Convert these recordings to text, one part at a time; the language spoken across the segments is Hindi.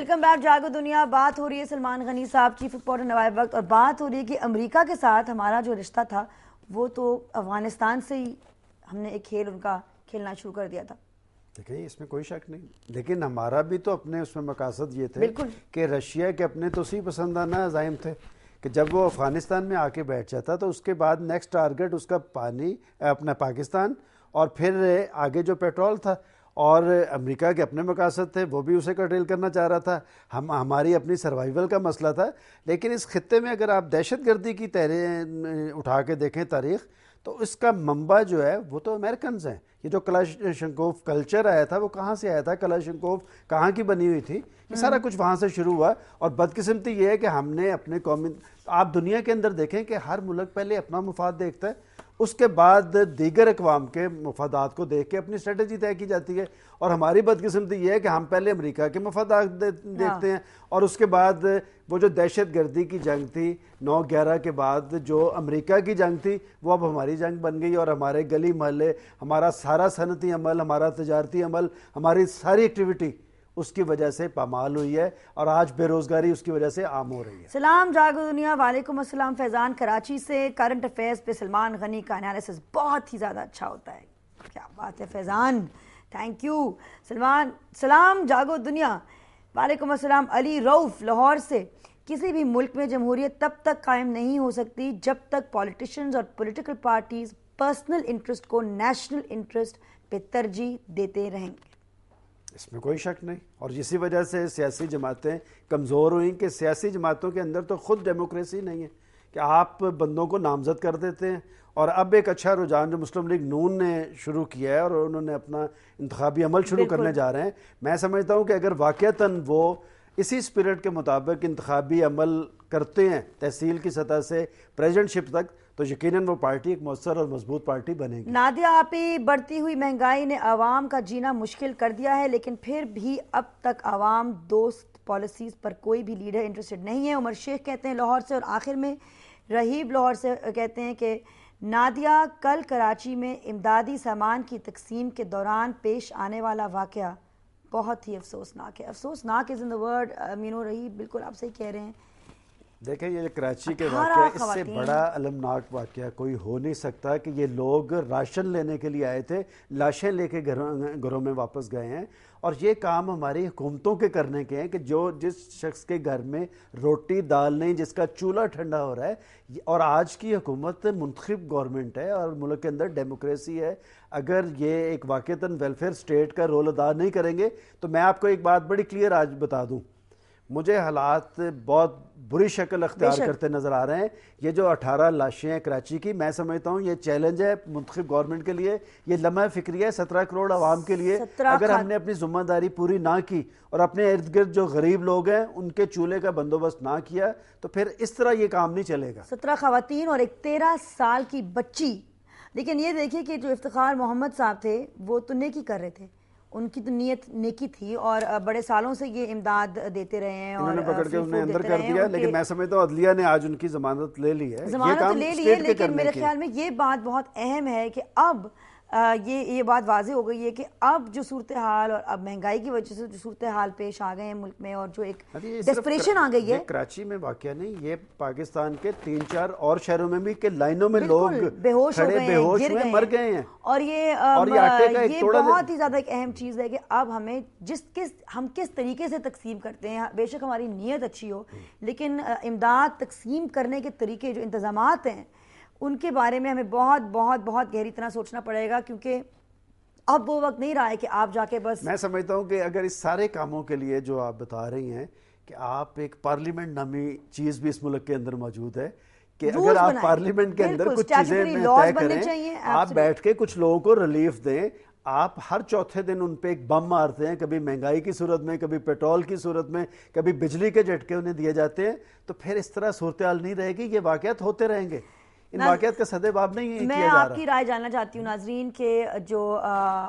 वेलकम बैक जागो दुनिया। बात हो रही है सलमान गनी साहब, चीफ रिपोर्टर नवाए वक्त, और बात हो रही है कि अमेरिका के साथ हमारा जो रिश्ता था वो तो अफगानिस्तान से ही हमने एक खेल उनका खेलना शुरू कर दिया था। देखिए इसमें कोई शक नहीं, लेकिन हमारा भी तो अपने उसमें मकासद ये थे कि रशिया के अपने तो सी पसंदाना अज़ाइम थे कि जब वो अफगानिस्तान में आके बैठ जाता तो उसके बाद नेक्स्ट टारगेट उसका पानी अपना पाकिस्तान और फिर आगे जो पेट्रोल था, और अमेरिका के अपने मकासद थे, वो भी उसे कर्टेल करना चाह रहा था। हमारी अपनी सर्वाइवल का मसला था। लेकिन इस खित्ते में अगर आप दहशतगर्दी की तहरीर उठा के देखें तारीख़, तो इसका मंबा जो है वो तो अमेरिकन हैं। ये जो कलाशंकोव कल्चर आया था वो कहाँ से आया था, कलाशंकोव कहाँ की बनी हुई थी, ये सारा कुछ वहाँ से शुरू हुआ। और बदकिस्मती ये है कि हमने अपने कौमी, आप दुनिया के अंदर देखें कि हर मुल्क पहले अपना मुफाद देखता है, उसके बाद दीगर अक़वाम के मफादात को देख के अपनी स्ट्रेटजी तय की जाती है। और हमारी बदकिस्मती ये है कि हम पहले अमेरिका के मफादात देखते हैं, और उसके बाद वो जो दहशतगर्दी की जंग थी 9/11 के बाद जो अमेरिका की जंग थी वो अब हमारी जंग बन गई। और हमारे गली मोहल्ले, हमारा सारा सनती अमल, हमारा तजारती अमल, हमारी सारी एक्टिविटी उसकी वजह से पामाल हुई है, और आज बेरोजगारी उसकी वजह से आम हो रही है। सलाम जागो दुनिया, वालेकुम अस्सलाम। फैजान कराची से। करंट अफेयर्स पे सलमान गनी का एनालिसिस बहुत ही ज़्यादा अच्छा होता है। क्या बात है फैजान, थैंक यू सलमान। सलाम जागो दुनिया, वालेकुम अस्सलाम। अली रऊफ लाहौर से। किसी भी मुल्क में जमहूरियत तब तक कायम नहीं हो सकती जब तक पॉलिटिशियंस और पॉलिटिकल पार्टीज पर्सनल इंटरेस्ट को नेशनल इंटरेस्ट पे तरजीह देते रहेंगे। इसमें कोई शक नहीं, और इसी वजह से सियासी जमातें कमज़ोर हुई कि सियासी जमातों के अंदर तो खुद डेमोक्रेसी नहीं है कि आप बंदों को नामजद कर देते हैं। और अब एक अच्छा रुझान जो मुस्लिम लीग नून ने शुरू किया है और उन्होंने अपना इंतखाबी अमल शुरू करने जा रहे हैं, मैं समझता हूँ कि अगर वाक़तन वो इसी स्पिरिट के मुताबिक इंतखाबी अमल करते हैं तहसील की सतह से प्रेसिडेंटशिप तक, तो यकीनन वो पार्टी एक मौसर और मजबूत पार्टी बनेगी। नादिया आपी, बढ़ती हुई महंगाई ने आवाम का जीना मुश्किल कर दिया है, लेकिन फिर भी अब तक आवाम दोस्त पॉलिसीज पर कोई भी लीडर इंटरेस्टेड नहीं है। उमर शेख कहते हैं लाहौर से। और आखिर में रहीब लाहौर से कहते हैं कि नादिया, कल कराची में इमदादी सामान की तकसीम के दौरान पेश आने वाला वाक़या बहुत ही अफसोसनाक है। अफसोसनाक इज़ इन द वर्ड, रहीब बिल्कुल आप सही कह रहे हैं। देखें ये कराची के वाक़या, इससे बड़ा अलमनाक वाक़या कोई हो नहीं सकता कि ये लोग राशन लेने के लिए आए थे, लाशें लेके घरों में वापस गए हैं। और ये काम हमारी हुकूमतों के करने के हैं कि जो जिस शख्स के घर में रोटी दाल नहीं, जिसका चूल्हा ठंडा हो रहा है, और आज की हुकूमत मुंतखब गवर्नमेंट है और मुल्क के अंदर डेमोक्रेसी है, अगर ये एक वाक़तन वेलफेयर स्टेट का रोल अदा नहीं करेंगे, तो मैं आपको एक बात बड़ी क्लियर आज बता दूँ, मुझे हालात बहुत बुरी शक्ल अख्तियार करते नजर आ रहे हैं। ये जो 18 लाशें हैं कराची की, मैं समझता हूँ ये चैलेंज है मुंतखब गवर्नमेंट के लिए, ये लम्हा फिक्री है 17 करोड़ आवाम के लिए। अगर हमने अपनी जिम्मेदारी पूरी ना की और अपने इर्द गिर्द जो गरीब लोग हैं उनके चूल्हे का बंदोबस्त ना किया, तो फिर इस तरह ये काम नहीं चलेगा। 17 खवातीन और एक 13 साल की बच्ची। लेकिन ये देखिए कि जो इफ्तिखार मोहम्मद साहब थे वो तो नेकी कर रहे थे, उनकी तो नीयत नेकी थी और बड़े सालों से ये इमदाद देते रहे हैं। इन्होंने पकड़ के उन्हें अंदर कर दिया, लेकिन मैं समझता हूँ अदलिया ने आज उनकी जमानत ले ली है। जमानत तो ले ली है, लेकिन मेरे ख्याल में ये बात बहुत अहम है कि अब ये बात वाज़ेह हो गई है कि अब जो सूरत हाल और अब महंगाई की वजह से जो सूरत हाल पेश आ गए हैं मुल्क में, और जो एक डेस्परेशन आ गई है। कराची में वाकया नहीं, ये पाकिस्तान के 3-4 और शहरों में भी के लाइनों में लोग बेहोश हो गए, बेहोश में मर गए हैं। और ये बहुत ही ज्यादा एक अहम चीज है कि अब हमें हम किस तरीके से तकसीम करते हैं। बेशक हमारी नीयत अच्छी हो, लेकिन इमदाद तकसीम करने के तरीके, जो इंतजामात हैं, उनके बारे में हमें बहुत बहुत बहुत गहरी तरह सोचना पड़ेगा, क्योंकि अब वो वक्त नहीं रहा है कि आप जाके बस। मैं समझता हूँ कि अगर इस सारे कामों के लिए जो आप बता रही हैं कि आप एक पार्लियामेंट नामी चीज़ भी इस मुल्क के अंदर मौजूद है कि अगर आप पार्लियामेंट के अंदर कुछ चीज़ें तय करें, आप बैठ के कुछ लोगों को रिलीफ दें। आप हर चौथे दिन उन पे एक बम मारते हैं, कभी महंगाई की सूरत में, कभी पेट्रोल की सूरत में, कभी बिजली के झटके उन्हें दिए जाते हैं, तो फिर इस तरह सूरत हाल नहीं रहेगी। ये वाक़यात होते रहेंगे, इन वाक़यात का सदेबाब नहीं है। मैं आपकी राय जानना चाहती हूँ नाजरीन के जो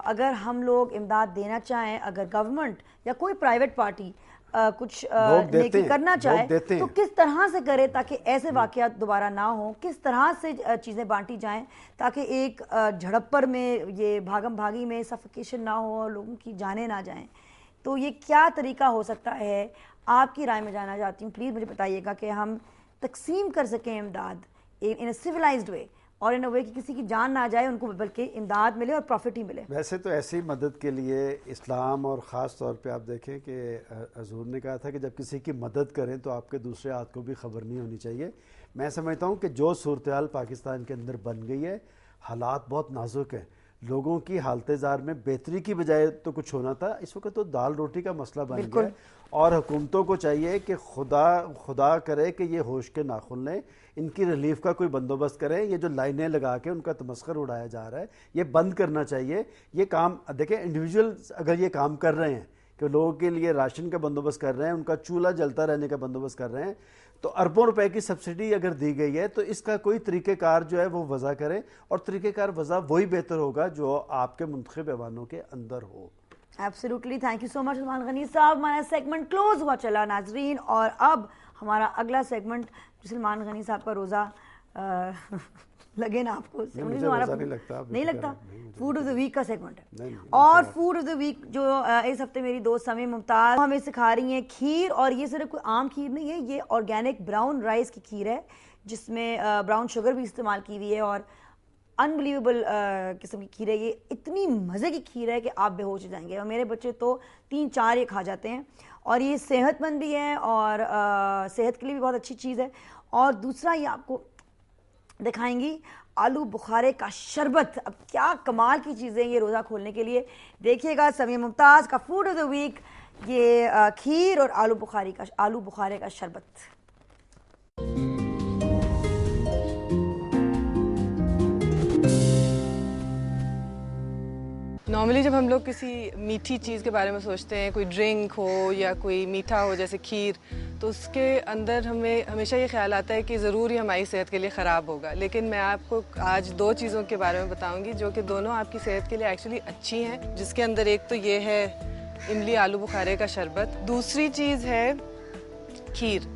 अगर हम लोग इमदाद देना चाहें, अगर गवर्नमेंट या कोई प्राइवेट पार्टी कुछ नेकी करना चाहे तो किस तरह से करे ताकि ऐसे वाक़यात दोबारा ना हो, किस तरह से चीज़ें बांटी जाएं ताकि एक झड़प्पर में, ये भागम भागी में सफोकेशन ना हो और लोगों की जानें ना जाएं। तो ये क्या तरीका हो सकता है, आपकी राय में जानना चाहती हूँ। प्लीज़ मुझे बताइएगा कि हम तकसीम कर सकें इमदाद इन अ सिविलाइज्ड वे और इन अ वे कि किसी की जान ना जाए, उनको बल्कि इमदाद मिले और प्रॉफिट ही मिले। वैसे तो ऐसी मदद के लिए इस्लाम और ख़ास तौर पे आप देखें कि हजूर ने कहा था कि जब किसी की मदद करें तो आपके दूसरे हाथ को भी खबर नहीं होनी चाहिए। मैं समझता हूँ कि जो सूरत हाल पाकिस्तान के अंदर बन गई है, हालात बहुत नाजुक हैं, लोगों की हालत ज़ार में बेहतरी की बजाय तो कुछ होना था, इस वक्त तो दाल रोटी का मसला बन गया है। और हुकूमतों को चाहिए कि खुदा करे कि ये होश के नाखुन लें, इनकी रिलीफ का कोई बंदोबस्त करें। ये जो लाइनें लगा के उनका तमस्खर उड़ाया जा रहा है, ये बंद करना चाहिए। ये काम देखें, इंडिविजुअल अगर ये काम कर रहे हैं कि लोगों के लिए राशन का बंदोबस्त कर रहे हैं, उनका चूल्हा जलता रहने का बंदोबस्त कर रहे हैं, तो अरबों रुपए की सब्सिडी अगर दी गई है तो इसका कोई तरीक़ेकार जो है वो वज़ा करें, और तरीक़ेकार वज़ा वही बेहतर होगा जो आपके मुंतखब ऐवानों के अंदर हो। Absolutely, thank you so much Salman Gani साहब। हमारा सेगमेंट क्लोज हुआ चला नाजरीन, और अब हमारा अगला सेगमेंट सलमान गनी साहब का रोज़ा लगे ना आपको, मुझे रोज़ा नहीं लगता, नहीं लगता। फूड ऑफ द वीक का सेगमेंट है, और फूड ऑफ द वीक जो इस हफ्ते मेरी दोस्त समी मुमताज़ हमें सिखा रही हैं खीर। और ये सिर्फ कोई आम खीर नहीं है, ये ऑर्गेनिक ब्राउन राइस की खीर है जिसमें ब्राउन शुगर भी इस्तेमाल की हुई है, और अनबिलीवेबल किस्म की खीर है। ये इतनी मज़े की खीर है कि आप बेहोश हो जाएंगे, और मेरे बच्चे तो 3-4 ये खा जाते हैं। और ये सेहतमंद भी है और सेहत के लिए भी बहुत अच्छी चीज़ है। और दूसरा ये आपको दिखाएंगी आलू बुखारे का शरबत। अब क्या कमाल की चीज़ें ये रोज़ा खोलने के लिए। देखिएगा समी मुमताज़ का फूड ऑफ द वीक, ये खीर और आलू बुखारे का शरबत। नॉर्मली जब हम लोग किसी मीठी चीज़ के बारे में सोचते हैं, कोई ड्रिंक हो या कोई मीठा हो जैसे खीर, तो उसके अंदर हमें हमेशा ये ख्याल आता है कि ज़रूर ही हमारी सेहत के लिए ख़राब होगा। लेकिन मैं आपको आज 2 चीज़ों के बारे में बताऊंगी जो कि दोनों आपकी सेहत के लिए एक्चुअली अच्छी हैं, जिसके अंदर एक तो ये है इमली आलू बुखारे का शरबत, दूसरी चीज़ है खीर।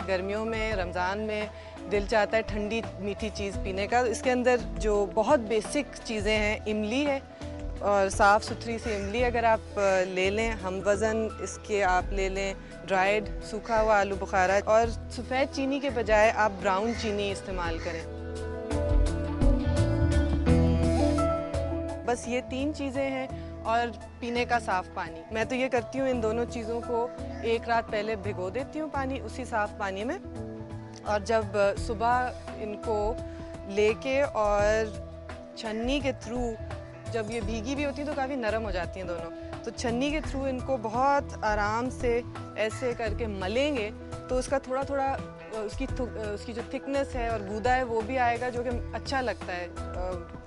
गर्मियों में, रमज़ान में दिल चाहता है ठंडी मीठी चीज़ पीने का। इसके अंदर जो बहुत बेसिक चीज़ें हैं, इमली है, और साफ़ सुथरी सी इमली अगर आप ले लें, हम वज़न इसके आप ले लें ड्राइड सूखा हुआ आलू बुखारा, और सफ़ेद चीनी के बजाय आप ब्राउन चीनी इस्तेमाल करें। बस ये 3 चीज़ें हैं, और पीने का साफ़ पानी। मैं तो ये करती हूँ, इन दोनों चीज़ों को एक रात पहले भिगो देती हूँ पानी, उसी साफ़ पानी में, और जब सुबह इनको लेके और छन्नी के थ्रू, जब ये भीगी भी होती हैं तो काफ़ी नरम हो जाती हैं दोनों, तो छन्नी के थ्रू इनको बहुत आराम से ऐसे करके मलेंगे तो उसका थोड़ा थोड़ा उसकी जो थिकनेस है और गूदा है वो भी आएगा, जो कि अच्छा लगता है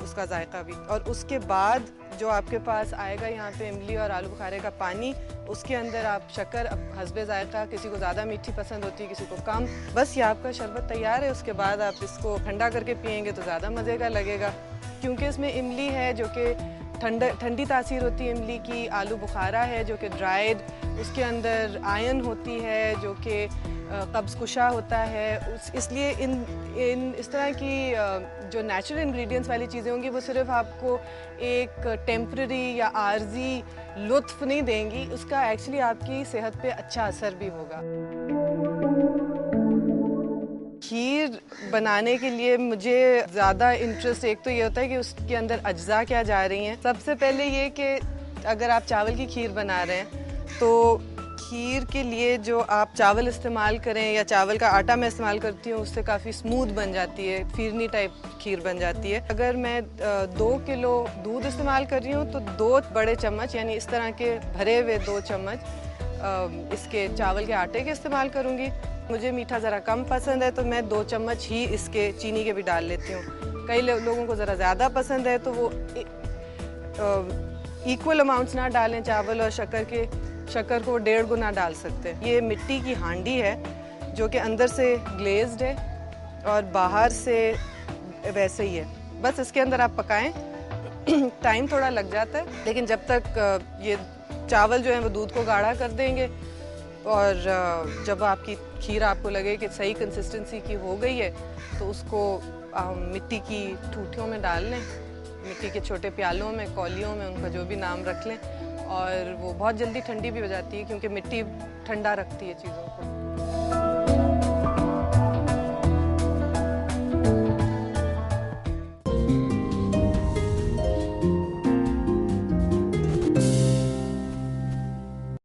उसका जायका भी। और उसके बाद जो आपके पास आएगा यहाँ पे इमली और आलू बुखारे का पानी, उसके अंदर आप शक्कर हस्बे जायका, किसी को ज़्यादा मीठी पसंद होती है, किसी को कम, बस ये आपका शरबत तैयार है। उसके बाद आप इसको ठंडा करके पियेंगे तो ज़्यादा मज़े का लगेगा, क्योंकि इसमें इमली है जो कि ठंडी तासीर होती है इमली की, आलू बुखारा है जो कि ड्राइड, उसके अंदर आयरन होती है जो कि कब्ज़ कुशा होता है। इसलिए इन इस तरह की जो नेचुरल इंग्रेडिएंट्स वाली चीज़ें होंगी वो सिर्फ आपको एक टेम्पररी या आर्जी लुत्फ़ नहीं देंगी, उसका एक्चुअली आपकी सेहत पे अच्छा असर भी होगा। खीर बनाने के लिए मुझे ज़्यादा इंटरेस्ट एक तो ये होता है कि उसके अंदर अज्जा क्या जा रही हैं। सबसे पहले ये कि अगर आप चावल की खीर बना रहे हैं तो खीर के लिए जो आप चावल इस्तेमाल करें या चावल का आटा मैं इस्तेमाल करती हूँ, उससे काफ़ी स्मूथ बन जाती है, फिरनी टाइप खीर बन जाती है। अगर मैं 2 किलो दूध इस्तेमाल कर रही हूँ तो 2 बड़े चम्मच, यानी इस तरह के भरे हुए 2 चम्मच इसके चावल के आटे के इस्तेमाल करूँगी। मुझे मीठा ज़रा कम पसंद है तो मैं 2 चम्मच ही इसके चीनी के भी डाल लेती हूँ। कई लोगों को ज़रा ज़्यादा पसंद है तो वो इक्वल अमाउंट्स ना डालें चावल और शक्कर को 1.5 गुना डाल सकते हैं। ये मिट्टी की हांडी है जो कि अंदर से ग्लेज्ड है और बाहर से वैसे ही है। बस इसके अंदर आप पकाएं, टाइम थोड़ा लग जाता है, लेकिन जब तक ये चावल जो है वो दूध को गाढ़ा कर देंगे और जब आपकी खीर आपको लगे कि सही कंसिस्टेंसी की हो गई है तो उसको मिट्टी की ठूठियों में डाल लें, मिट्टी के छोटे प्यालों में, कौलियों में, उनका जो भी नाम रख लें, और वो बहुत जल्दी ठंडी भी हो जाती है क्योंकि मिट्टी ठंडा रखती है चीज़ों को।